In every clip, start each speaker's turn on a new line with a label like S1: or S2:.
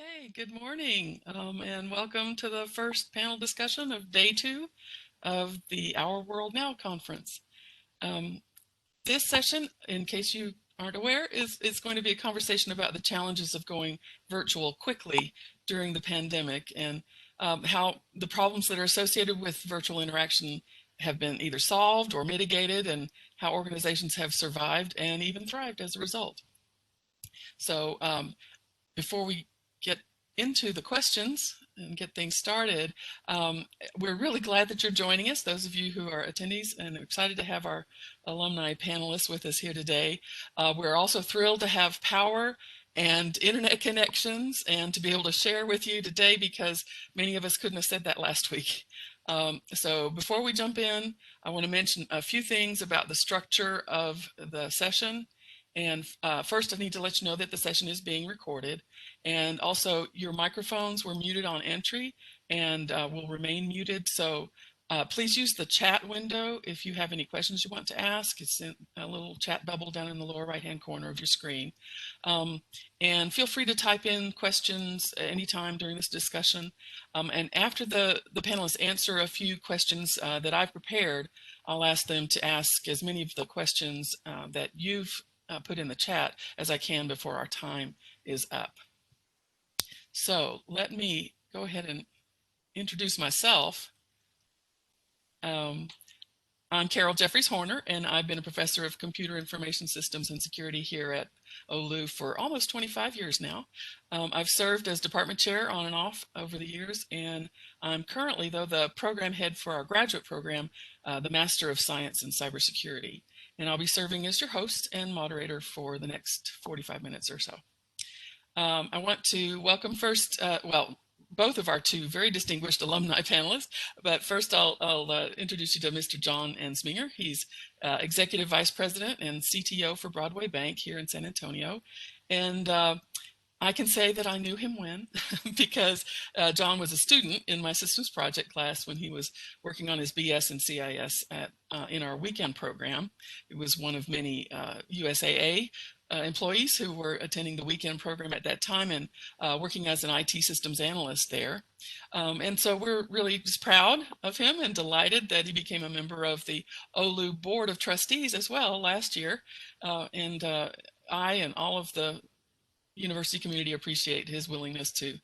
S1: Okay, good morning, and welcome to the first panel discussion of day 2 of the Our World Now conference. This session, in case you aren't aware, is going to be a conversation about the challenges of going virtual quickly during the pandemic and how the problems that are associated with virtual interaction have been either solved or mitigated, and how organizations have survived and even thrived as a result. So before we get into the questions and get things started, we're really glad that you're joining us, those of you who are attendees, and excited to have our alumni panelists with us here today. We're also thrilled to have power and internet connections and to be able to share with you today, because many of us couldn't have said that last week. So before we jump in, I want to mention a few things about the structure of the session. And first, I need to let you know that the session is being recorded, and also your microphones were muted on entry and will remain muted. So please use the chat window if you have any questions you want to ask. It's in a little chat bubble down in the lower right-hand corner of your screen. And feel free to type in questions anytime during this discussion. And after the panelists answer a few questions that I've prepared, I'll ask them to ask as many of the questions that you've put in the chat as I can before our time is up. So let me go ahead and introduce myself. I'm Carol Jeffries Horner, and I've been a professor of computer information systems and security here at OLU for almost 25 years now. I've served as department chair on and off over the years, and I'm currently, though, the program head for our graduate program, the Master of Science in Cybersecurity. And I'll be serving as your host and moderator for the next 45 minutes or so. I want to welcome first, both of our two very distinguished alumni panelists, but first I'll introduce you to Mr. John Ensminger. He's Executive Vice President and CTO for Broadway Bank here in San Antonio. And I can say that I knew him when, because John was a student in my systems project class when he was working on his BS in CIS in our weekend program. It was one of many USAA employees who were attending the weekend program at that time and working as an IT systems analyst there. And so we're really just proud of him and delighted that he became a member of the OLU Board of Trustees as well last year. And I and all of the university community appreciate his willingness to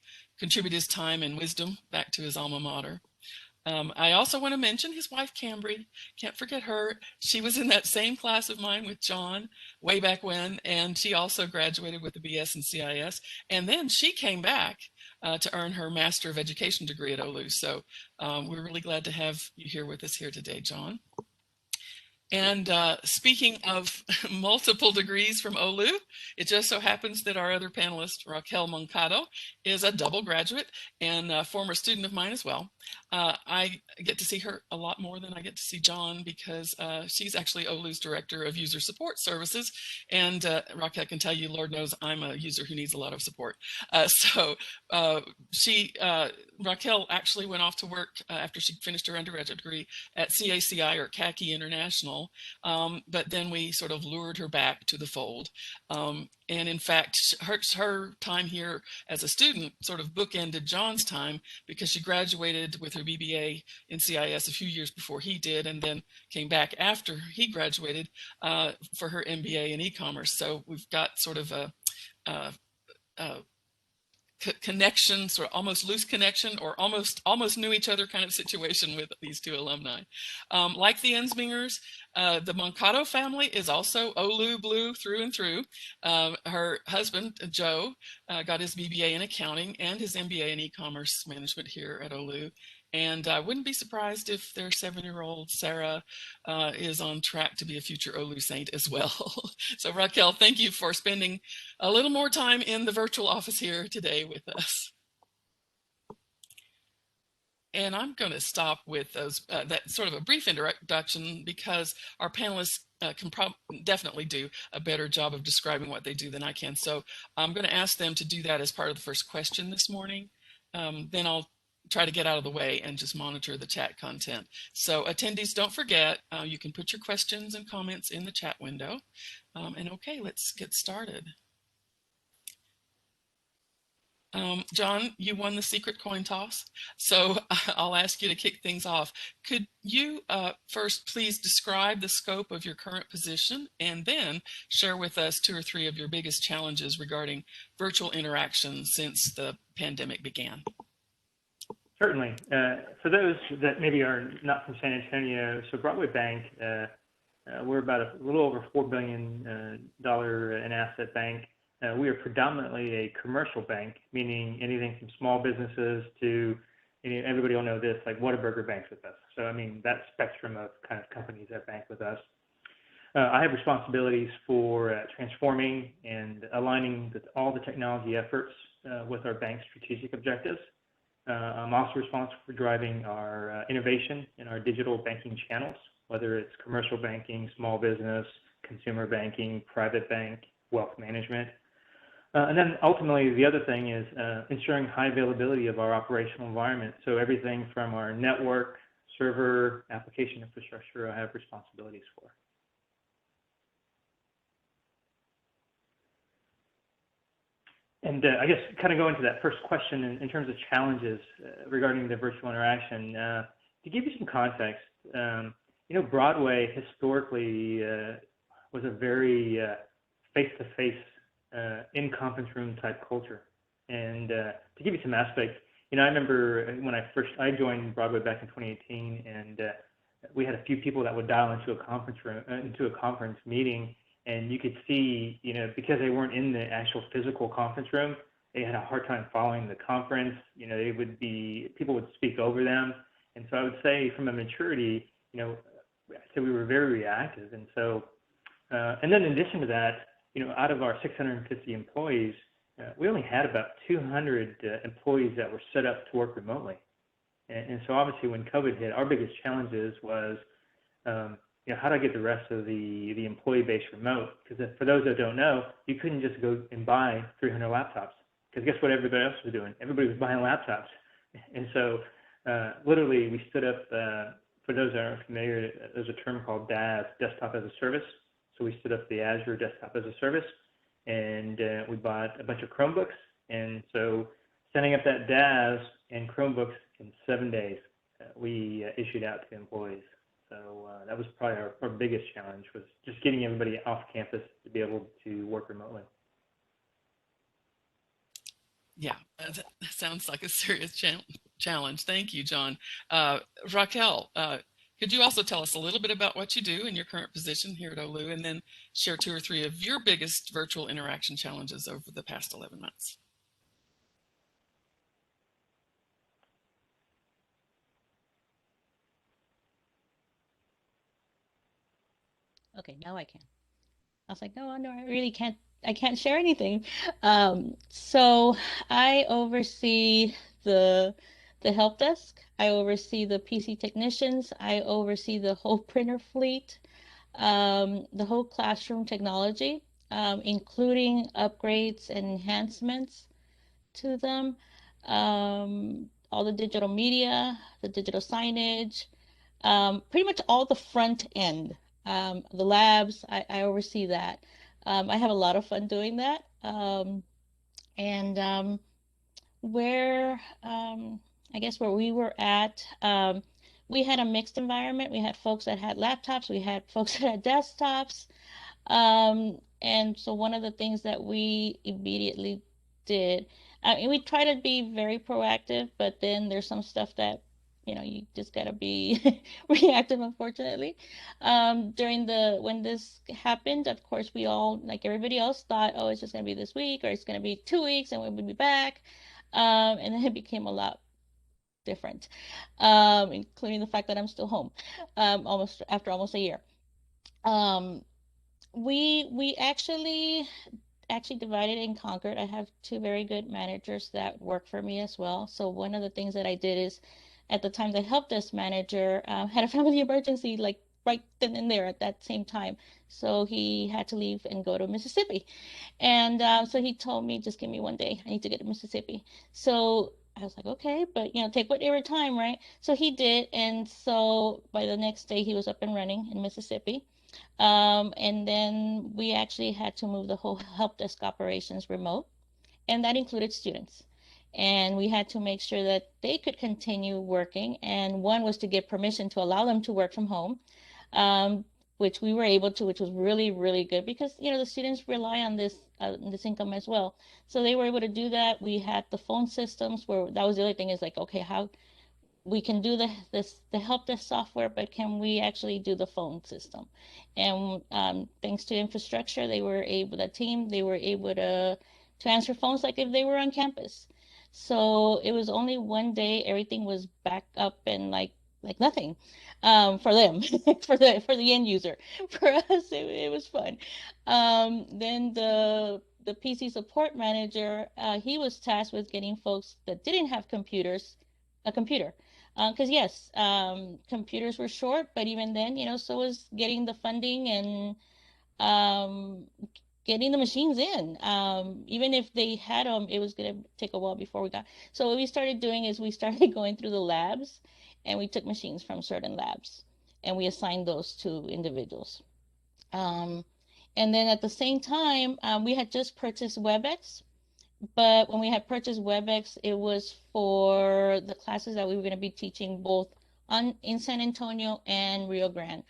S1: contribute his time and wisdom back to his alma mater. I also want to mention his wife, Cambry. Can't forget her. She was in that same class of mine with John way back when, and she also graduated with the BS in CIS. And then she came back to earn her Master of Education degree at OLU. So we're really glad to have you here with us here today, John. And speaking of multiple degrees from OLU, it just so happens that our other panelist, Raquel Moncado, is a double graduate and a former student of mine as well. I get to see her a lot more than I get to see John, because she's actually OLU's Director of User Support Services. And Raquel can tell you, Lord knows, I'm a user who needs a lot of support. Raquel actually went off to work after she finished her undergraduate degree at CACI, or CACI International, but then we sort of lured her back to the fold. And in fact, her time here as a student sort of bookended John's time, because she graduated with her BBA in CIS a few years before he did, and then came back after he graduated for her MBA in e-commerce. So we've got sort of a connection, sort of almost loose connection, or almost knew each other kind of situation with these two alumni. Like the Ensmingers, the Moncado family is also OLU Blue through and through. Her husband, Joe, got his BBA in accounting and his MBA in e-commerce management here at OLU. And I wouldn't be surprised if their 7-year-old Sarah is on track to be a future OLU Saint as well. So Raquel, thank you for spending a little more time in the virtual office here today with us. And I'm going to stop with that sort of a brief introduction, because our panelists can definitely do a better job of describing what they do than I can. So I'm going to ask them to do that as part of the first question this morning. Then I'll try to get out of the way and just monitor the chat content. So attendees, don't forget, you can put your questions and comments in the chat window. And okay, let's get started. John, you won the secret coin toss, so I'll ask you to kick things off. Could you first please describe the scope of your current position and then share with us two or three of your biggest challenges regarding virtual interactions since the pandemic began?
S2: Certainly. For those that maybe are not from San Antonio, so Broadway Bank, we're about a little over $4 billion in asset bank. We are predominantly a commercial bank, meaning anything from small businesses to, everybody will know this, like Whataburger banks with us. So, I mean, that spectrum of kind of companies that bank with us. I have responsibilities for transforming and aligning all the technology efforts with our bank's strategic objectives. I'm also responsible for driving our innovation in our digital banking channels, whether it's commercial banking, small business, consumer banking, private bank, wealth management. And then ultimately, the other thing is ensuring high availability of our operational environment. So everything from our network, server, application infrastructure, I have responsibilities for. And I guess kind of going to that first question in terms of challenges regarding the virtual interaction, to give you some context, Broadway historically was a very face-to-face in conference room type culture. And to give you some aspects, I remember when I joined Broadway back in 2018, and we had a few people that would dial into a conference room, into a conference meeting, and you could see, because they weren't in the actual physical conference room, they had a hard time following the conference. People would speak over them, and so I would say from a maturity, so we were very reactive, and so, and then in addition to that, out of our 650 employees, we only had about 200 employees that were set up to work remotely. And so obviously when COVID hit, our biggest challenges was, how do I get the rest of the employee base remote? Because for those that don't know, you couldn't just go and buy 300 laptops. Because guess what everybody else was doing? Everybody was buying laptops. And so literally we stood up, for those that aren't familiar, there's a term called DaaS, Desktop as a Service. So we stood up the Azure Desktop as a Service, and we bought a bunch of Chromebooks. And so setting up that DaaS and Chromebooks in 7 days, we issued out to employees. So that was probably our biggest challenge, was just getting everybody off campus to be able to work remotely.
S1: Yeah, that sounds like a serious challenge. Thank you, John. Raquel, could you also tell us a little bit about what you do in your current position here at OLU, and then share two or three of your biggest virtual interaction challenges over the past 11 months?
S3: Okay, now I can. I was like, no, I really can't. I can't share anything. So I oversee the the help desk. I oversee the PC technicians. I oversee the whole printer fleet, the whole classroom technology, including upgrades and enhancements to them, all the digital media, the digital signage, pretty much all the front end, the labs, I oversee that. I have a lot of fun doing that. And where, I guess where we were at, we had a mixed environment. We had folks that had laptops, we had folks that had desktops. And so one of the things that we immediately did, I mean, we try to be very proactive, but then there's some stuff that, you just gotta be reactive, unfortunately. When this happened, of course, we all, like everybody else, thought, oh, it's just gonna be this week or it's gonna be 2 weeks and we'll be back. And then it became a lot different, including the fact that I'm still home, almost a year. Um, we actually divided and conquered. I have two very good managers that work for me as well. So one of the things that I did is, at the time, the help desk manager had a family emergency, like right then and there at that same time. So he had to leave and go to Mississippi. And so he told me, just give me one day. I need to get to Mississippi. So I was like, okay, but take whatever time, right? So he did. And so by the next day, he was up and running in Mississippi. And then we actually had to move the whole help desk operations remote, and that included students. and we had to make sure that they could continue working. And one was to get permission to allow them to work from home, um, which we were able to, which was really, really good because, the students rely on this income as well. So they were able to do that. We had the phone systems where that was the other thing is like, okay, how we can do the help desk software, but can we actually do the phone system? And thanks to infrastructure, they were able to answer phones like if they were on campus. So it was only one day, everything was back up and like nothing for them, for the end user. For us, it was fun. Then the PC support manager, he was tasked with getting folks that didn't have computers a computer. Because yes, computers were short, but even then, so was getting the funding and um, getting the machines in. Even if they had them, it was going to take a while before we got. So what we started doing is we started going through the labs, and we took machines from certain labs, and we assigned those to individuals. Um, and then at the same time, we had just purchased WebEx, but when we had purchased WebEx, it was for the classes that we were going to be teaching both in San Antonio and Rio Grande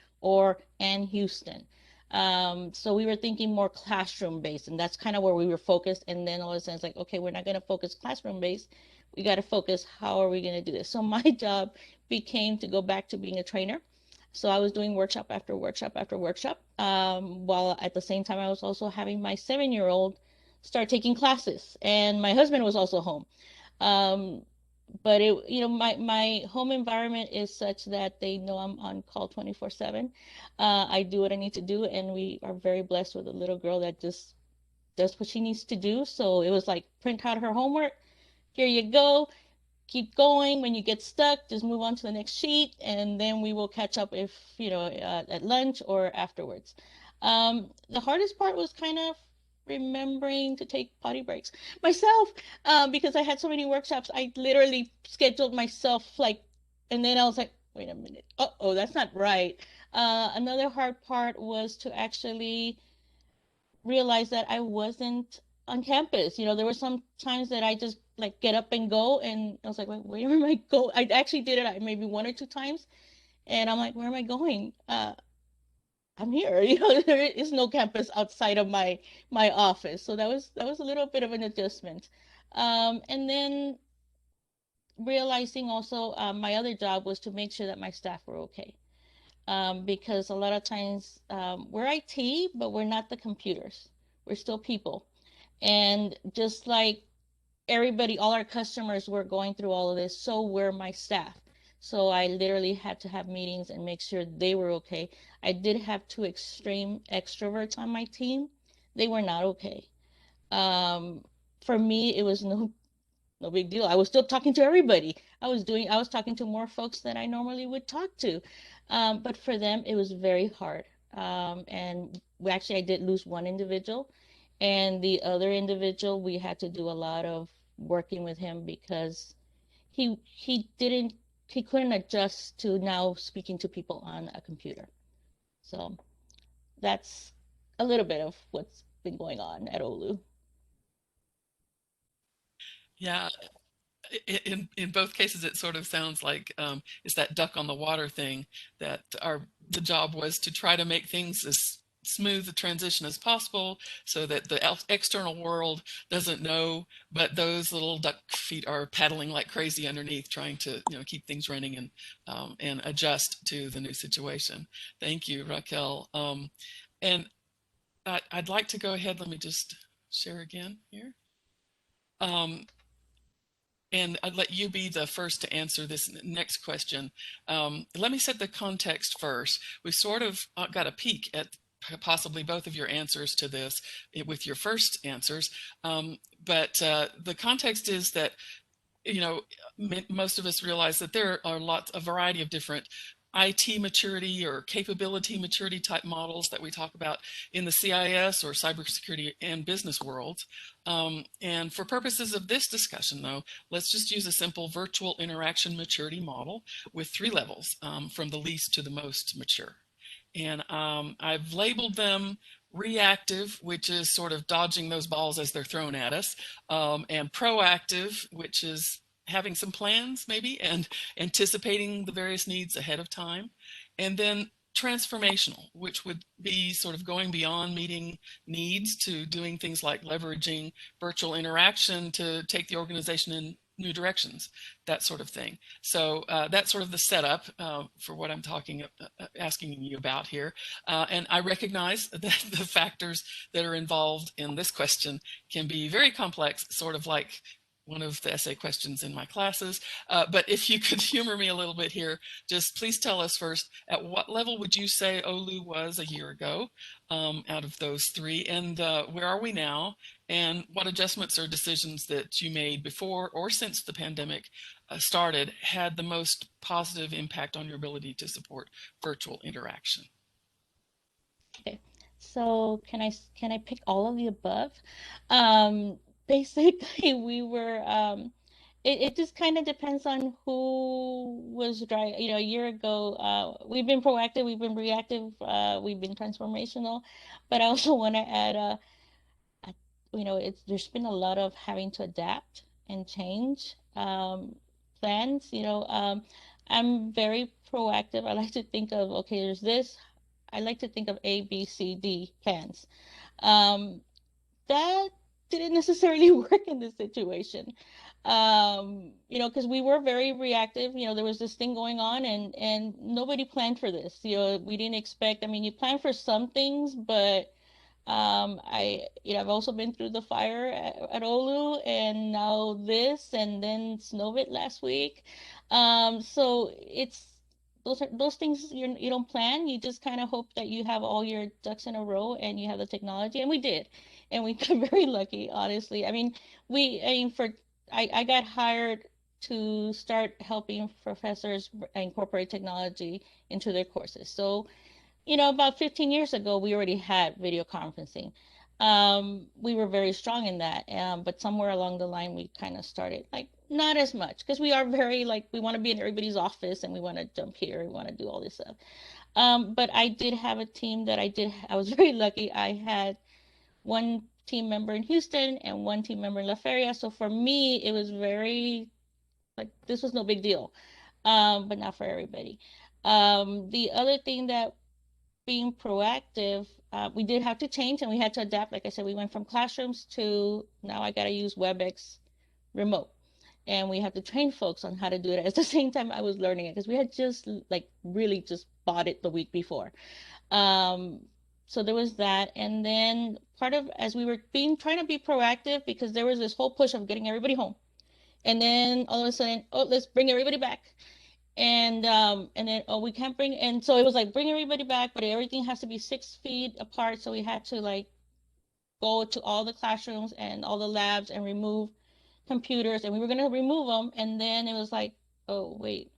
S3: and Houston. So we were thinking more classroom based, and that's kind of where we were focused. And then all of a sudden, it's like, okay, we're not going to focus classroom based. We got to focus how are we going to do this? So my job became to go back to being a trainer. So I was doing workshop after workshop after workshop, while at the same time I was also having my 7-year-old start taking classes, and my husband was also home. Um, but my home environment is such that they know I'm on call 24/7. I do what I need to do, and we are very blessed with a little girl that just does what she needs to do. So it was like print out her homework. Here you go, keep going. When you get stuck, just move on to the next sheet, and then we will catch up if, at lunch or afterwards. The hardest part was kind of remembering to take potty breaks myself, because I had so many workshops. I literally scheduled myself like, and then I was like, wait a minute. Oh, that's not right. Another hard part was to actually realized that I wasn't on campus. There were some times that I just like get up and go, and I was like, where am I go? I actually did it maybe one or two times, and I'm like, where am I going? I'm here. There is no campus outside of my office, so that was a little bit of an adjustment. And then realizing also, my other job was to make sure that my staff were okay. Because a lot of times, we're IT, but we're not the computers. We're still people. And just like everybody, all our customers were going through all of this, so were my staff. So I literally had to have meetings and make sure they were okay. I did have two extreme extroverts on my team. They were not okay. Um, for me, it was no big deal. I was still talking to everybody. I was talking to more folks than I normally would talk to. But for them, it was very hard. And I did lose one individual, and the other individual, we had to do a lot of working with him because he didn't he couldn't adjust to now speaking to people on a computer. So that's a little bit of what's been going on at Olu.
S1: Yeah, in both cases, it sort of sounds like it's that duck on the water thing that the job was to try to make things as smooth a transition as possible so that the external world doesn't know, but those little duck feet are paddling like crazy underneath, trying to keep things running and adjust to the new situation. Thank you, Raquel. And I'd like to go ahead. Let me just share again here. Um, and I'd let you be the first to answer this next question. Let me set the context first. We sort of got a peek at possibly both of your answers to this with your first answers. But the context is that most of us realize that there are a variety of different IT maturity or capability maturity type models that we talk about in the CIS or cybersecurity and business worlds. And for purposes of this discussion, though, let's just use a simple virtual interaction maturity model with 3 levels, from the least to the most mature. And I've labeled them reactive, which is sort of dodging those balls as they're thrown at us, and proactive, which is having some plans maybe and anticipating the various needs ahead of time. And then transformational, which would be sort of going beyond meeting needs to doing things like leveraging virtual interaction to take the organization in new directions, that sort of thing. So that's sort of the setup for what I'm asking you about here. And I recognize that the factors that are involved in this question can be very complex, sort of like one of the essay questions in my classes. But if you could humor me a little bit here, just please tell us first, at what level would you say OLU was a year ago out of those three? And where are we now? And what adjustments or decisions that you made before or since the pandemic started had the most positive impact on your ability to support virtual interaction?
S3: Okay. So can I pick all of the above? Um, Basically, we were it just kind of depends on who was driving. A year ago, we've been proactive, we've been reactive, we've been transformational, but I also want to add, I, it's there's been a lot of having to adapt and change plans. I'm very proactive. I like to think of, okay, there's this. I like to think of A, B, C, D plans. Um, that didn't necessarily work in this situation. Because we were very reactive. There was this thing going on, and nobody planned for this. We didn't expect. I mean, you plan for some things, but I've also been through the fire at Olu, and now this, and then Snowbit last week. So those things you don't plan. You just kind of hope that you have all your ducks in a row and you have the technology, and we did, and we got very lucky, honestly. I mean, I mean, I got hired to start helping professors incorporate technology into their courses. So about 15 years ago, we already had video conferencing. We were very strong in that, but somewhere along the line, we kind of started like not as much because we are very like we want to be in everybody's office and we want to jump here, we want to do all this stuff. But I did have a team that I was very lucky. I had one team member in Houston and one team member in La Feria. So for me, it was very like this was no big deal, but not for everybody. The other thing that being proactive, we did have to change and we had to adapt. Like I said, we went from classrooms to now I got to use WebEx remote. And we have to train folks on how to do it. At the same time, I was learning it because we had just like really just bought it the week before. Um, so there was that. And then part of as we were trying to be proactive because there was this whole push of getting everybody home. And then all of a sudden, oh, let's bring everybody back and then oh we can't bring and so it was like bring everybody back but everything has to be 6 feet apart so we had to like go to all the classrooms and all the labs and remove computers and we were going to remove them and then it was like oh wait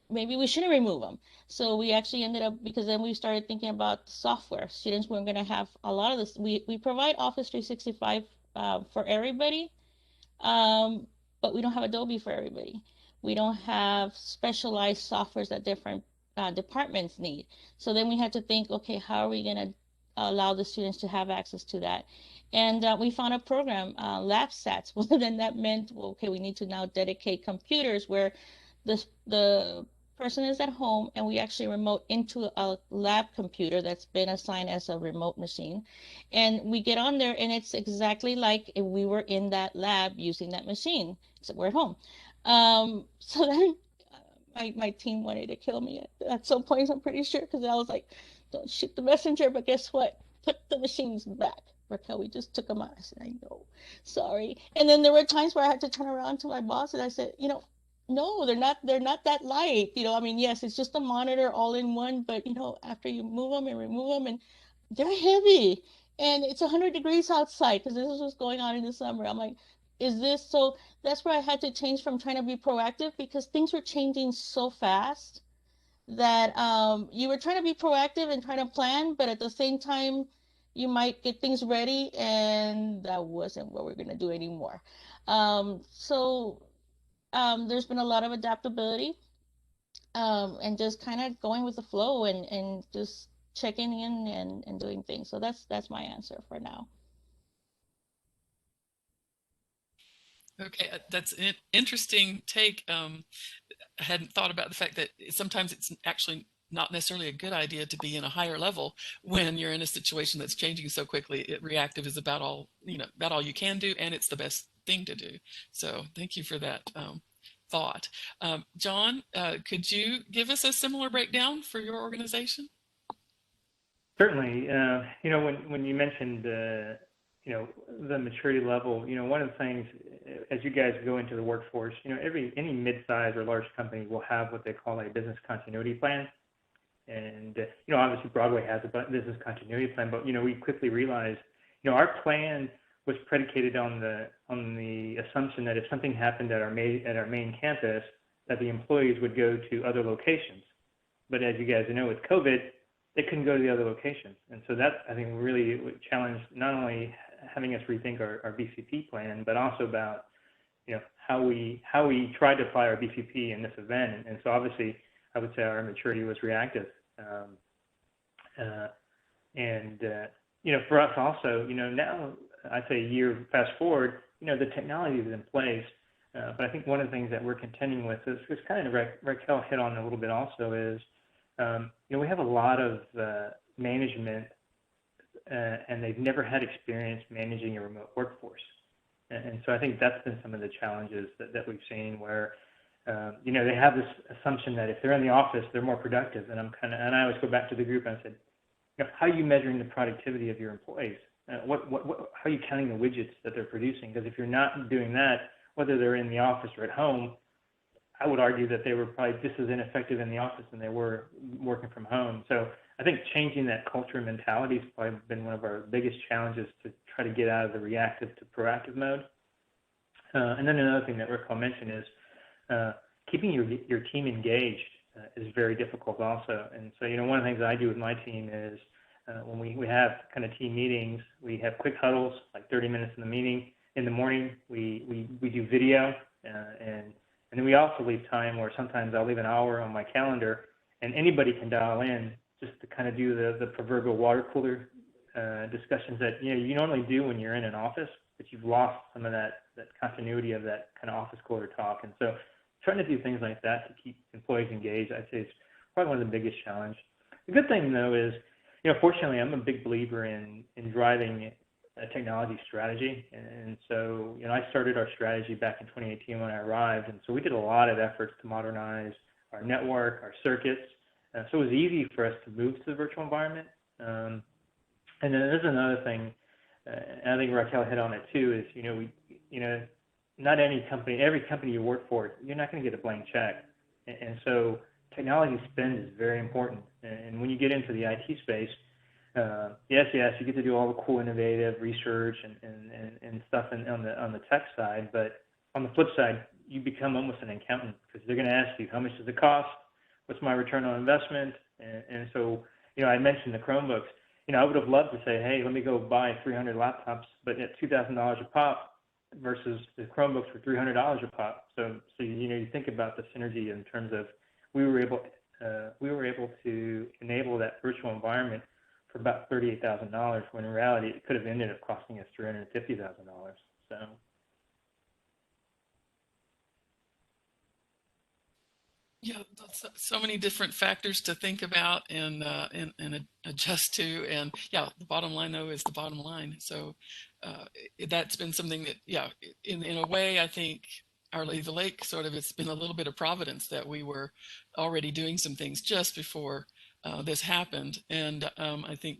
S3: maybe we shouldn't remove them so we actually ended up because then we started thinking about software students weren't going to have a lot of this we provide Office 365 for everybody um, but we don't have Adobe for everybody. We don't have specialized softwares that different departments need. So then we had to think, okay, how are we going to allow the students to have access to that? And we found a program, LabSats. Well, then that meant, well, okay, we need to now dedicate computers where the person is at home and we actually remote into a lab computer that's been assigned as a remote machine. And we get on there and it's exactly like if we were in that lab using that machine, except we're at home. So then my team wanted to kill me at some points, I'm pretty sure, because I was like, don't shoot the messenger, but guess what? Put the machines back. Raquel, we just took them out. I said, I know, sorry. And then there were times where I had to turn around to my boss and I said, no, they're not that light. I mean, yes, it's just a monitor all in one, but after you move them and remove them and they're heavy and it's 100 degrees outside because this is what's going on in the summer. I'm like, is this so? That's where I had to change from trying to be proactive because things were changing so fast that you were trying to be proactive and trying to plan, but at the same time, you might get things ready, and that wasn't what we're going to do anymore. So there's been a lot of adaptability and just kind of going with the flow and just checking in and doing things. So that's my answer for now.
S1: Okay, that's an interesting take. I hadn't thought about the fact that sometimes it's actually not necessarily a good idea to be in a higher level when you're in a situation that's changing so quickly. Reactive is about all, about all you can do, and it's the best thing to do. So thank you for that thought. John, could you give us a similar breakdown for your organization?
S2: Certainly. When you mentioned, the maturity level, one of the things as you guys go into the workforce, any mid-size or large company will have what they call a business continuity plan. And, obviously Broadway has a business continuity plan, but, we quickly realized, our plan was predicated on the assumption that if something happened at our main campus, that the employees would go to other locations. But as you guys know, with COVID, they couldn't go to the other locations. And so that, I think, really challenged not only having us rethink our BCP plan, but also about, how we tried to apply our BCP in this event. And so obviously, I would say our maturity was reactive. For us also, now I'd say a year fast forward, the technology is in place. But I think one of the things that we're contending with is kind of Raquel hit on a little bit also is, we have a lot of management, and they've never had experience managing a remote workforce. And so I think that's been some of the challenges that we've seen where, they have this assumption that if they're in the office, they're more productive. And I always go back to the group and I said, how are you measuring the productivity of your employees? How are you counting the widgets that they're producing? Because if you're not doing that, whether they're in the office or at home, I would argue that they were probably just as ineffective in the office than they were working from home. So I think changing that culture and mentality has probably been one of our biggest challenges to try to get out of the reactive to proactive mode. And then another thing that Raquel mentioned is keeping your team engaged is very difficult also. And so, one of the things I do with my team is when we have kind of team meetings, we have quick huddles, like 30 minutes in the meeting. In the morning, we do video, and then we also leave time where sometimes I'll leave an hour on my calendar, and anybody can dial in just to kind of do the proverbial water cooler discussions that you normally do when you're in an office, but you've lost some of that continuity of that kind of office cooler talk. And so trying to do things like that to keep employees engaged, I'd say is probably one of the biggest challenges. The good thing, though, is, fortunately, I'm a big believer in driving a technology strategy. And so, I started our strategy back in 2018 when I arrived. And so we did a lot of efforts to modernize our network, our circuits. So it was easy for us to move to the virtual environment. And then there's another thing, and I think Raquel hit on it too, is, not every company you work for, you're not going to get a blank check. And so technology spend is very important. And when you get into the IT space, yes, you get to do all the cool, innovative research and stuff on the tech side. But on the flip side, you become almost an accountant because they're going to ask you, how much does it cost? What's my return on investment? And so, I mentioned the Chromebooks. I would have loved to say, hey, let me go buy 300 laptops, but at $2,000 a pop versus the Chromebooks for $300 a pop. So you think about the synergy in terms of we were able to enable that virtual environment for about $38,000 when in reality it could have ended up costing us $350,000. So.
S1: Yeah, so many different factors to think about and adjust to, and yeah, the bottom line though is the bottom line. So that's been something that, yeah, in a way, I think Our Lady of the Lake it's been a little bit of providence that we were already doing some things just before this happened. And I think,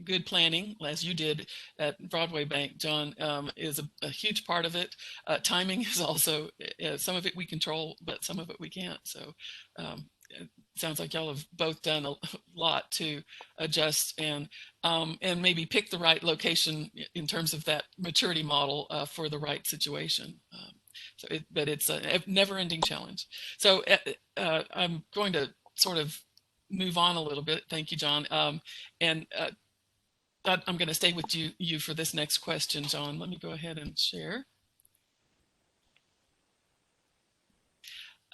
S1: good planning, as you did at Broadway Bank, John, is a huge part of it. Timing is also, some of it we control, but some of it we can't. So it sounds like y'all have both done a lot to adjust and maybe pick the right location in terms of that maturity model for the right situation. But it's a never-ending challenge. So I'm going to sort of move on a little bit. Thank you, John. And I'm going to stay with you for this next question, John. Let me go ahead and share.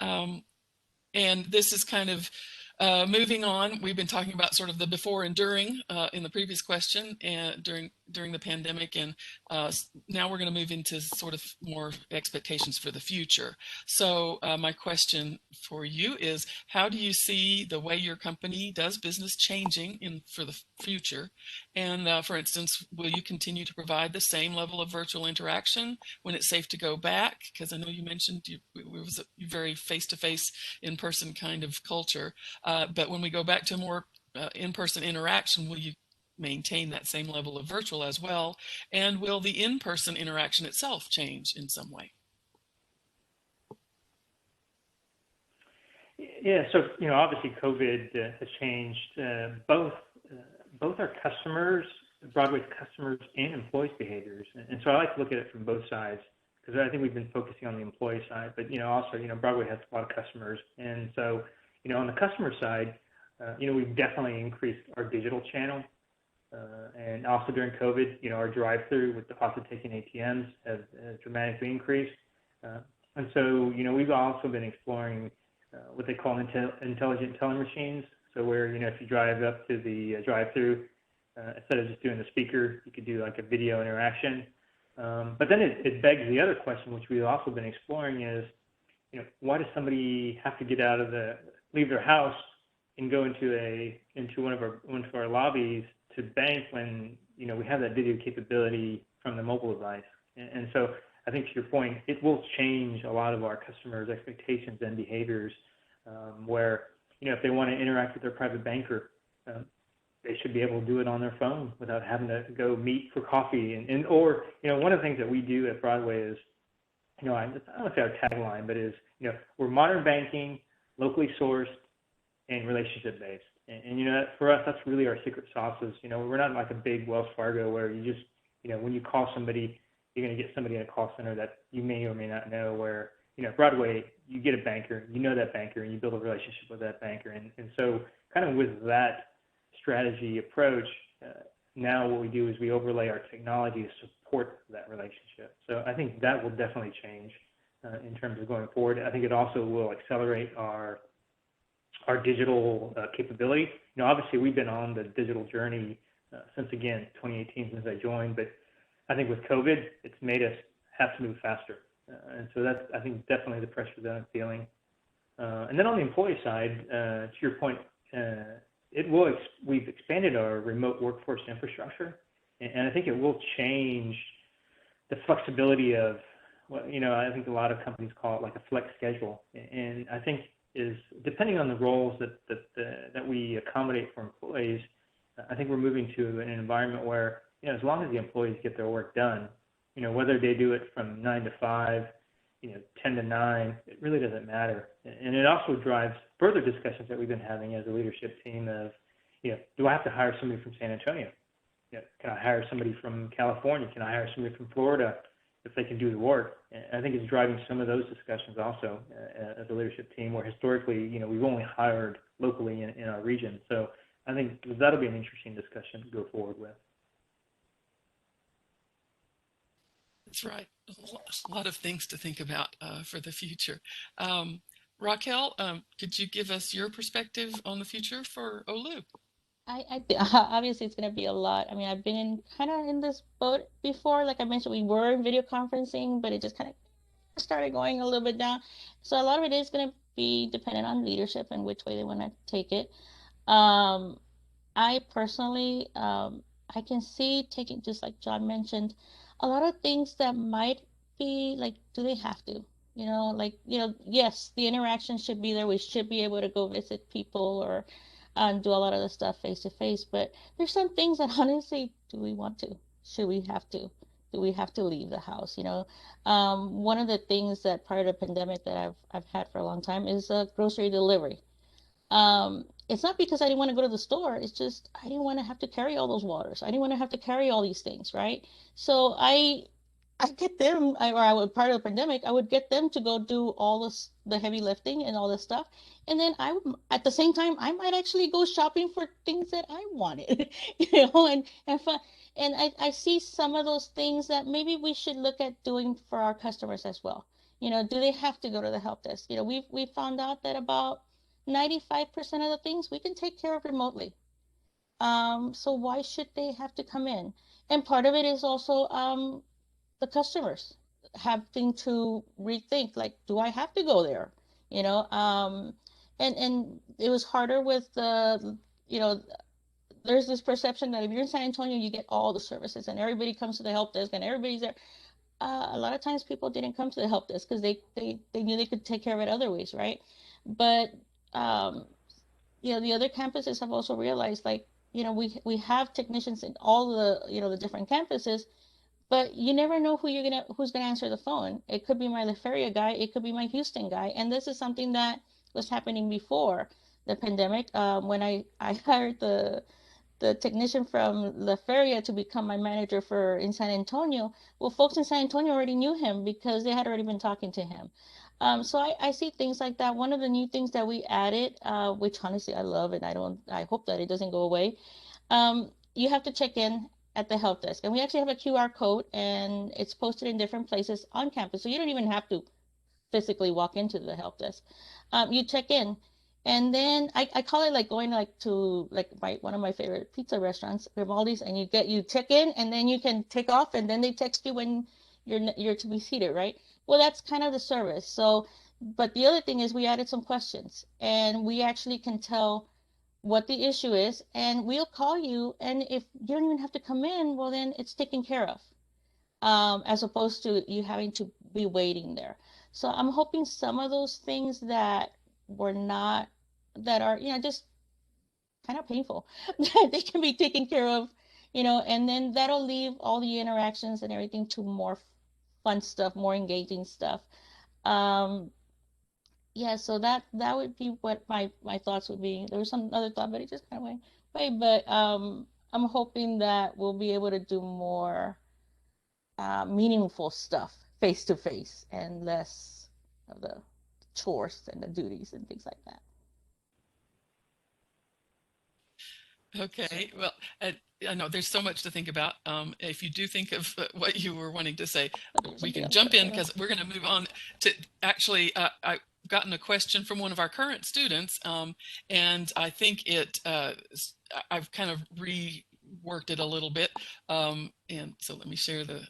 S1: And this is kind of Moving on, we've been talking about sort of the before and during in the previous question and during the pandemic, and now we're going to move into sort of more expectations for the future. So my question for you is, how do you see the way your company does business changing for the future? And for instance, will you continue to provide the same level of virtual interaction when it's safe to go back? Because I know you mentioned it was a very face-to-face, in-person kind of culture. But when we go back to more in-person interaction, will you maintain that same level of virtual as well? And will the in-person interaction itself change in some way?
S2: Yeah, so obviously COVID has changed both our customers, Broadway's customers, and employees' behaviors. And so I like to look at it from both sides, because I think we've been focusing on the employee side, but also Broadway has a lot of customers, and so on the customer side, we've definitely increased our digital channel, and also during COVID, our drive-through with deposit taking ATMs has dramatically increased, and so we've also been exploring what they call intelligent telling machines. So where if you drive up to the drive-through, instead of just doing the speaker, you could do like a video interaction. But then it begs the other question, which we've also been exploring, is why does somebody have to leave their house and go into one of our lobbies to bank when we have that video capability from the mobile device? And so I think to your point, it will change a lot of our customers' expectations and behaviors, where if they want to interact with their private banker, they should be able to do it on their phone without having to go meet for coffee. Or one of the things that we do at Broadway is, I don't say our tagline, but is we're modern banking, locally sourced, and relationship based. And for us, that's really our secret sauces. We're not like a big Wells Fargo where you just when you call somebody, you're going to get somebody in a call center that you may or may not know. Where Broadway, you get a banker, that banker, and you build a relationship with that banker. And so kind of with that strategy approach, now what we do is we overlay our technology to support that relationship. So I think that will definitely change in terms of going forward. I think it also will accelerate our digital capability. Obviously we've been on the digital journey since 2018, since I joined, but I think with COVID, it's made us have to move faster. And so that's, I think, definitely the pressure that I'm feeling. And then on the employee side, to your point, we've expanded our remote workforce infrastructure, and I think it will change the flexibility of I think a lot of companies call it like a flex schedule. And I think is depending on the roles that we accommodate for employees, I think we're moving to an environment where as long as the employees get their work done, whether they do it from 9 to 5, 10 to 9, it really doesn't matter. And it also drives further discussions that we've been having as a leadership team of, do I have to hire somebody from San Antonio? Can I hire somebody from California? Can I hire somebody from Florida if they can do the work? And I think it's driving some of those discussions also as a leadership team, where historically, we've only hired locally in our region. So I think that'll be an interesting discussion to go forward with.
S1: That's right. A lot of things to think about for the future. Raquel, could you give us your perspective on the future for OLU?
S3: Obviously it's going to be a lot. I mean, I've been kind of in this boat before. Like I mentioned, we were in video conferencing, but it just kind of started going a little bit down. So a lot of it is going to be dependent on leadership and which way they want to take it. I personally, I can see taking, just like John mentioned, a lot of things that might be like, do they have to? Yes, the interaction should be there. We should be able to go visit people or do a lot of the stuff face to face. But there's some things that honestly, do we want to? Should we have to? Do we have to leave the house? One of the things that prior to the pandemic that I've had for a long time is grocery delivery. It's not because I didn't want to go to the store. It's just I didn't want to have to carry all those waters. I didn't want to have to carry all these things, right? So I get them, or I would, part of the pandemic, I would get them to go do all this, the heavy lifting and all this stuff. And then I would, at the same time, I might actually go shopping for things that I wanted, and fun. And I see some of those things that maybe we should look at doing for our customers as well. Do they have to go to the help desk? We found out that about 95% of the things we can take care of remotely. So why should they have to come in? And part of it is also the customers having to rethink, like, do I have to go there? You know, and it was harder with the, you know, there's this perception that if you're in San Antonio, you get all the services and everybody comes to the help desk and everybody's there. A lot of times people didn't come to the help desk because they knew they could take care of it other ways, right? But um, the other campuses have also realized, like, we have technicians in all the, the different campuses, but you never know who's gonna answer the phone. It could be my La Feria guy, it could be my Houston guy, and this is something that was happening before the pandemic. When I hired the technician from La Feria to become my manager for in San Antonio. Well, folks in San Antonio already knew him because they had already been talking to him. So I see things like that. One of the new things that we added, which honestly I love, and I hope that it doesn't go away. You have to check in at the help desk, and we actually have a QR code, and it's posted in different places on campus, so you don't even have to physically walk into the help desk. You check in, and then I call it like going like to like one of my favorite pizza restaurants, Grimaldi's, and you check in, and then you can take off, and then they text you when you're to be seated, right? Well, that's kind of the service. So, but the other thing is we added some questions, and we actually can tell what the issue is, and we'll call you, and if you don't even have to come in, well, then it's taken care of, as opposed to you having to be waiting there. So I'm hoping some of those things that were not, that are, just kind of painful, that they can be taken care of, and then that'll leave all the interactions and everything to more fun stuff, more engaging stuff. Um, yeah, so that would be what my thoughts would be. There was some other thought, but it just kind of went away. But I'm hoping that we'll be able to do more meaningful stuff face to face and less of the chores and the duties and things like that.
S1: Okay, well, I know there's so much to think about. If you do think of what you were wanting to say, we
S3: Something
S1: can
S3: else,
S1: jump in
S3: but
S1: because we're going to move on to actually, I've gotten a question from one of our current students, and I think I've kind of reworked it a little bit. And so let me share the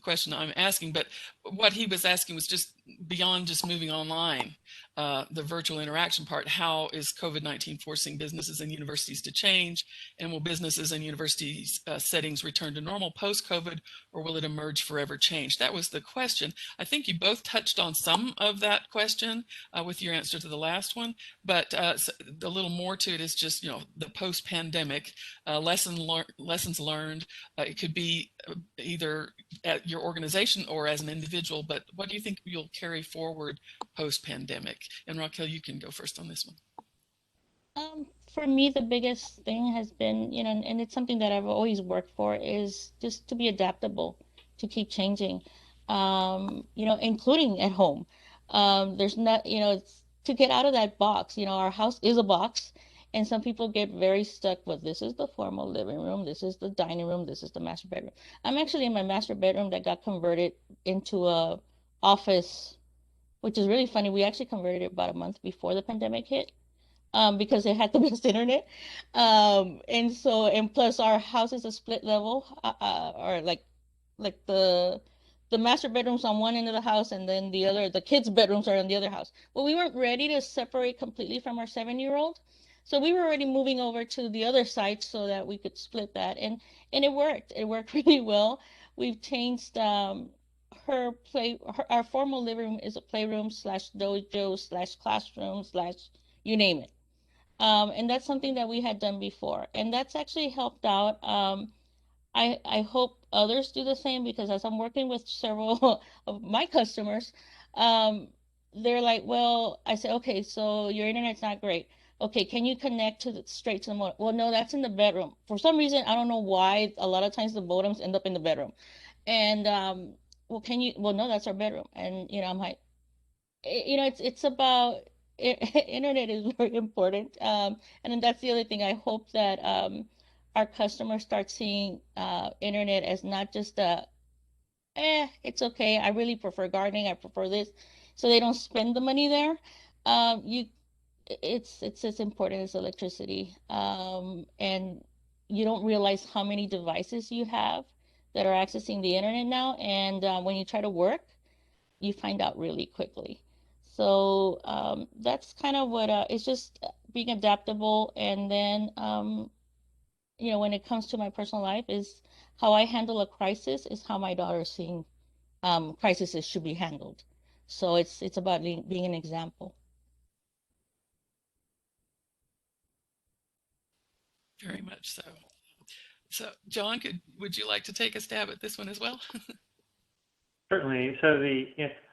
S1: question I'm asking, but what he was asking was just beyond just moving online, the virtual interaction part. How is COVID-19 forcing businesses and universities to change? And will businesses and universities settings return to normal post-COVID, or will it emerge forever changed? That was the question. I think you both touched on some of that question with your answer to the last one, but so a little more to it is just, the post-pandemic lessons learned. It could be either at your organization or as an individual, but what do you think you'll carry forward post-pandemic? And Raquel, you can go first on this one.
S3: For me, the biggest thing has been, and it's something that I've always worked for, is just to be adaptable, to keep changing, including at home. There's not, it's to get out of that box. Our house is a box, and some people get very stuck with this is the formal living room, this is the dining room, this is the master bedroom. I'm actually in my master bedroom that got converted into a office, which is really funny. We actually converted it about a month before the pandemic hit, because it had the best internet. And plus our house is a split level, or like the master bedroom's on one end of the house, and then the kids' bedrooms are on the other house. Well, we weren't ready to separate completely from our 7-year-old. So we were already moving over to the other side so that we could split that. And it worked. It worked really well. We've changed our formal living room is a playroom slash dojo slash classroom slash you name it. And that's something that we had done before, and that's actually helped out. I hope others do the same, because as I'm working with several of my customers, um, they're like, well, I say, okay, so your internet's not great. Okay, can you connect straight to the modem? Well, no, that's in the bedroom. For some reason, I don't know why. A lot of times the modems end up in the bedroom, and well, can you? Well, no, that's our bedroom, and I'm like, it's about internet is very important. And then that's the other thing. I hope that our customers start seeing internet as not just it's okay. I really prefer gardening. I prefer this, so they don't spend the money there. You it's as important as electricity. And you don't realize how many devices you have that are accessing the internet now. And when you try to work, you find out really quickly. So that's kind of what it's just being adaptable. And then, when it comes to my personal life, is how I handle a crisis is how my daughter's seeing crises should be handled. So it's about being an example.
S1: Very much so. So, John, would you like to take a stab at this one as well?
S2: Certainly. So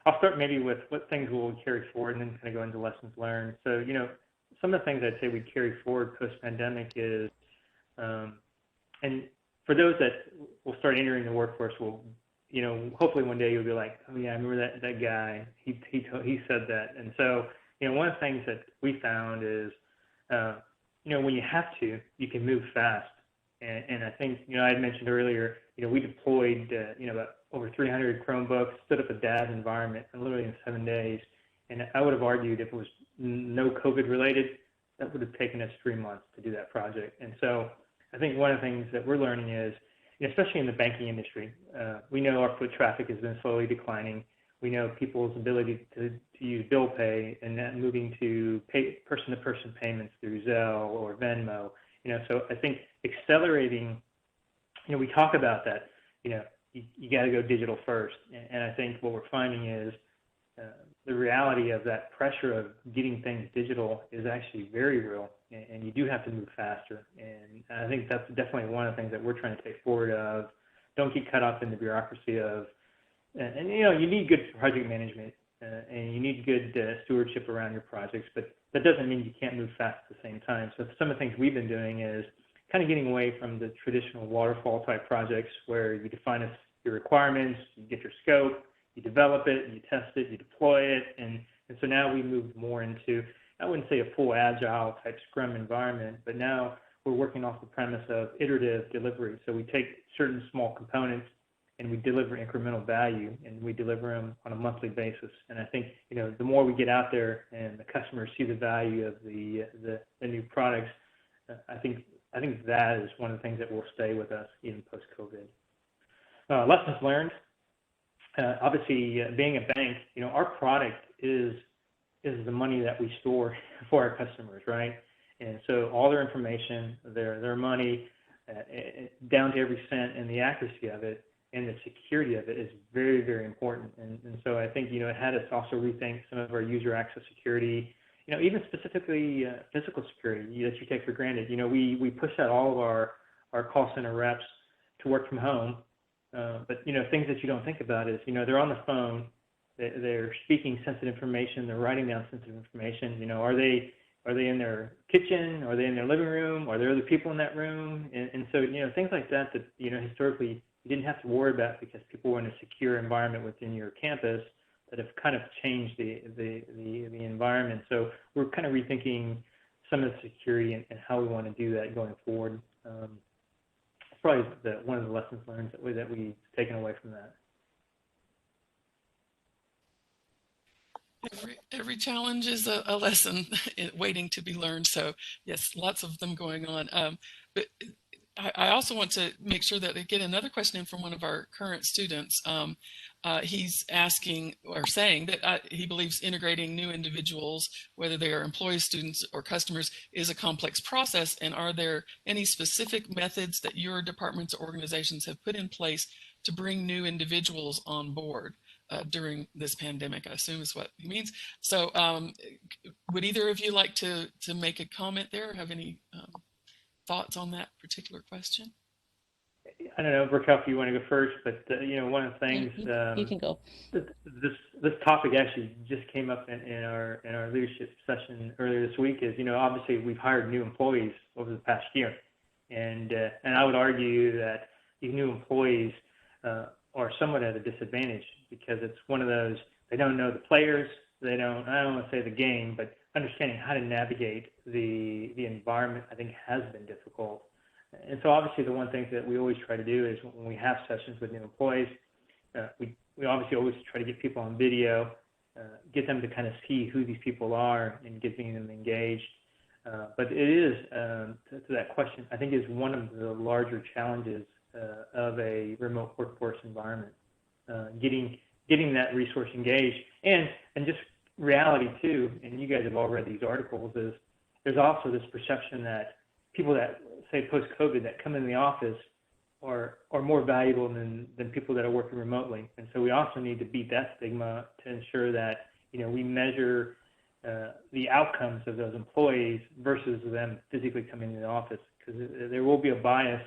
S2: I'll start maybe with what things we'll carry forward and then kind of go into lessons learned. So, some of the things I'd say we carry forward post-pandemic is, and for those that will start entering the workforce, will, hopefully one day you'll be like, oh yeah, I remember that guy. He said that. And so, one of the things that we found is, when you have to, you can move fast. And I think, I had mentioned earlier, we deployed, about over 300 Chromebooks, stood up a DAS environment, and literally in 7 days. And I would have argued if it was no COVID related, that would have taken us 3 months to do that project. And so I think one of the things that we're learning is, especially in the banking industry, we know our foot traffic has been slowly declining. We know people's ability to use bill pay and then moving to person-to-person payments through Zelle or Venmo. So I think accelerating, we talk about that, you got to go digital first. And I think what we're finding is the reality of that pressure of getting things digital is actually very real, and you do have to move faster. And I think that's definitely one of the things that we're trying to take forward of, don't get caught up in the bureaucracy of, and you need good project management and you need good stewardship around your projects, but that doesn't mean you can't move fast at the same time. So some of the things we've been doing is kind of getting away from the traditional waterfall type projects where you define your requirements, you get your scope, you develop it, you test it, you deploy it, and so now we moved more into, I wouldn't say a full agile type Scrum environment, but now we're working off the premise of iterative delivery. So we take certain small components and we deliver incremental value, and we deliver them on a monthly basis. And I think, the more we get out there and the customers see the value of the new products, I think that is one of the things that will stay with us even post-COVID. Lessons learned. Obviously, being a bank, our product is the money that we store for our customers, right? And so all their information, their money, down to every cent, and the accuracy of it and the security of it is very, very important. And so I think, it had us also rethink some of our user access security, even specifically physical security that you take for granted. We push out all of our call center reps to work from home. But, things that you don't think about is, they're on the phone, they're speaking sensitive information, they're writing down sensitive information. Are they in their kitchen? Are they in their living room? Are there other people in that room? And so, things like that, historically you didn't have to worry about because people were in a secure environment within your campus that have kind of changed the environment. So we're kind of rethinking some of the security and how we want to do that going forward. It's probably one of the lessons learned that we've taken away from that.
S1: Every challenge is a lesson waiting to be learned. So yes, lots of them going on. But I also want to make sure that I get another question in from one of our current students. He's asking or saying that he believes integrating new individuals, whether they are employees, students, or customers, is a complex process. And are there any specific methods that your departments or organizations have put in place to bring new individuals on board during this pandemic? I assume is what he means. So would either of you like to make a comment there or have any thoughts on that particular question?
S2: I don't know, Raquel, if you want to go first, but one of the things
S3: you can go.
S2: This topic actually just came up in our leadership session earlier this week. Is obviously we've hired new employees over the past year, and I would argue that these new employees are somewhat at a disadvantage because it's one of those, they don't know the players, I don't want to say the game, but understanding how to navigate the environment, I think, has been difficult. And so obviously the one thing that we always try to do is when we have sessions with new employees, we obviously always try to get people on video get them to kind of see who these people are and getting them engaged. But it is, to that question, I think is one of the larger challenges of a remote workforce environment, getting that resource engaged, and just reality too. And you guys have all read these articles. Is there's also this perception that people that say post COVID that come in the office are more valuable than people that are working remotely. And so we also need to beat that stigma to ensure that we measure the outcomes of those employees versus them physically coming into the office, because there will be a bias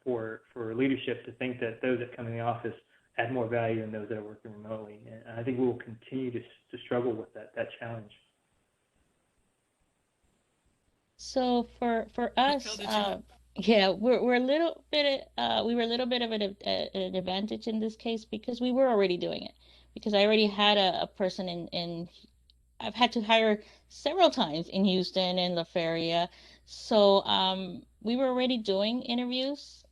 S2: for leadership to think that those that come in the office add more value than those that are working remotely. And I think we will continue to struggle with that challenge.
S3: So for
S1: Raquel,
S3: us,
S1: did you?
S3: yeah, we're a little bit we were a little bit of an advantage in this case because we were already doing it. Because I already had a person in I've had to hire several times in Houston and the area. So we were already doing interviews.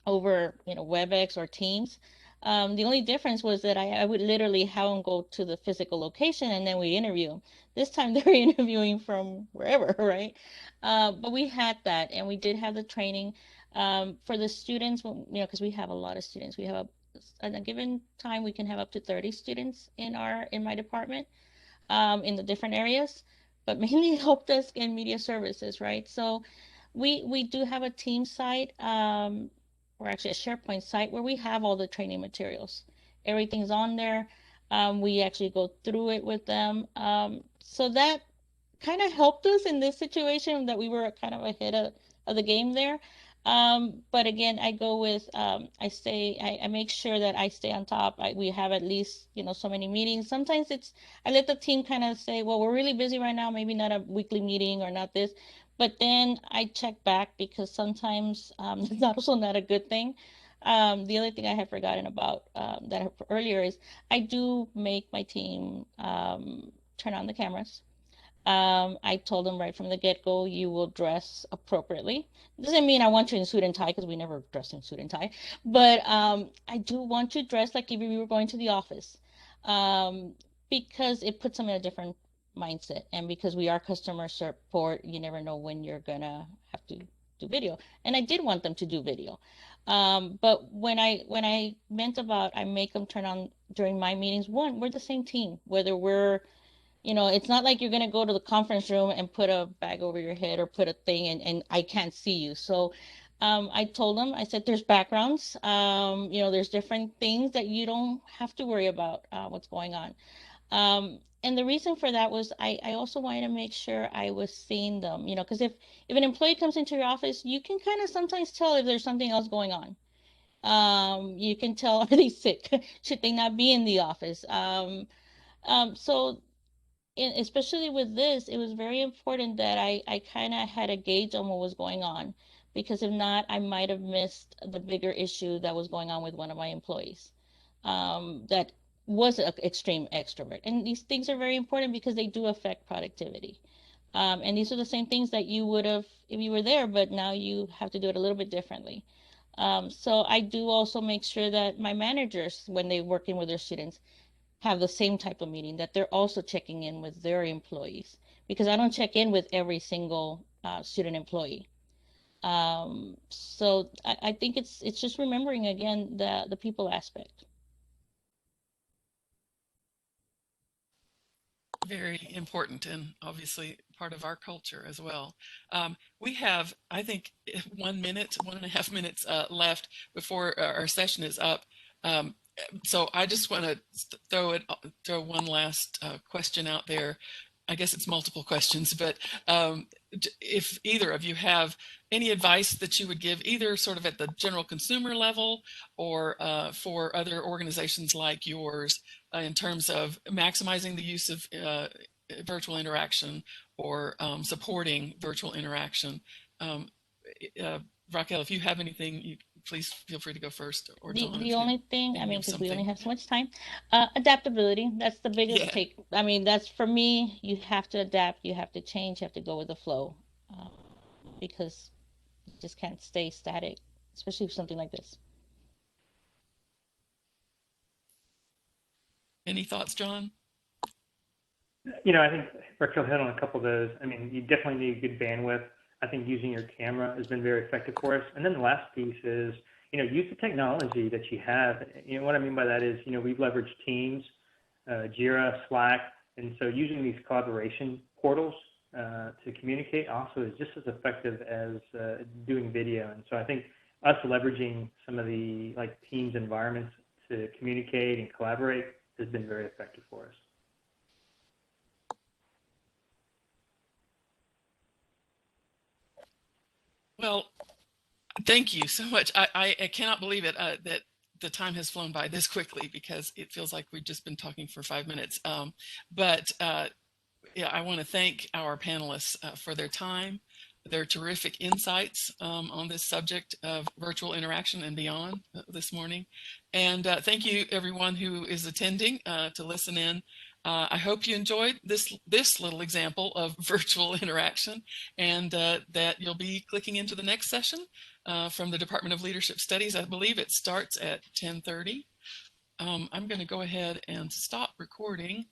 S3: Over, WebEx or Teams. The only difference was that I would literally have them go to the physical location and then we interview them. This time they're interviewing from wherever, right? But we had that and we did have the training for the students, because we have a lot of students. We have at a given time we can have up to 30 students in my department in the different areas, but mainly help desk and media services, right? So we do have a team site, or actually a SharePoint site where we have all the training materials. Everything's on there. We actually go through it with them. So that kind of helped us in this situation that we were kind of ahead of the game there. But again, I go with I make sure that I stay on top. We have at least, so many meetings. Sometimes I let the team kind of say, well, we're really busy right now, maybe not a weekly meeting or not this. But then I check back because sometimes it's not also not a good thing. The other thing I had forgotten about earlier is I do make my team turn on the cameras. I told them right from the get-go, you will dress appropriately. Doesn't mean I want you in suit and tie because we never dress in suit and tie, but I do want you dressed like if you were going to the office, um, because it puts them in a different mindset. And because we are customer support, you never know when you're gonna have to do video. And I did want them to do video. But when I meant about I make them turn on during my meetings, one, we're the same team, whether it's not like you're going to go to the conference room and put a bag over your head or put a thing and I can't see you. So I told them, I said, there's backgrounds, there's different things that you don't have to worry about what's going on. And the reason for that was I also wanted to make sure I was seeing them, because if an employee comes into your office, you can kind of sometimes tell if there's something else going on. You can tell, are they sick? Should they not be in the office? So especially with this, it was very important that I kind of had a gauge on what was going on, because if not, I might have missed the bigger issue that was going on with one of my employees that was an extreme extrovert. And these things are very important because they do affect productivity. And these are the same things that you would have if you were there, but now you have to do it a little bit differently. So I do also make sure that my managers, when they're working with their students, have the same type of meeting, that they're also checking in with their employees, because I don't check in with every single student employee. So I think it's just remembering again the people aspect.
S1: Very important and obviously part of our culture as well. We have, I think, 1 minute, 1.5 minutes left before our session is up. Um, so I just want to throw one last question out there. I guess it's multiple questions, but if either of you have any advice that you would give, either sort of at the general consumer level or for other organizations like yours, in terms of maximizing the use of virtual interaction or supporting virtual interaction. Um, Raquel, if you have anything, please feel free to go first, or
S3: The
S1: John,
S3: the
S1: if you're
S3: only thing, I
S1: thinking
S3: mean,
S1: of
S3: because we only
S1: something.
S3: have so much time, adaptability. That's the biggest
S1: Yeah,
S3: take. I mean, that's for me. You have to adapt. You have to change. You have to go with the flow, uh, because you just can't stay static, especially for something like this.
S1: Any thoughts, John?
S2: I think Raquel hit on a couple of those. I mean, you definitely need good bandwidth. I think using your camera has been very effective for us. And then the last piece is, use the technology that you have. What I mean by that is, we've leveraged Teams, Jira, Slack, and so using these collaboration portals to communicate also is just as effective as doing video. And so I think us leveraging some of the Teams environments to communicate and collaborate has been very effective for us.
S1: Well, thank you so much. I cannot believe it that the time has flown by this quickly, because it feels like we've just been talking for 5 minutes. Yeah, I want to thank our panelists for their time, their terrific insights on this subject of virtual interaction and beyond this morning. And thank you everyone who is attending to listen in. I hope you enjoyed this little example of virtual interaction, and that you'll be clicking into the next session from the Department of Leadership Studies. I believe it starts at 10:30. I'm going to go ahead and stop recording.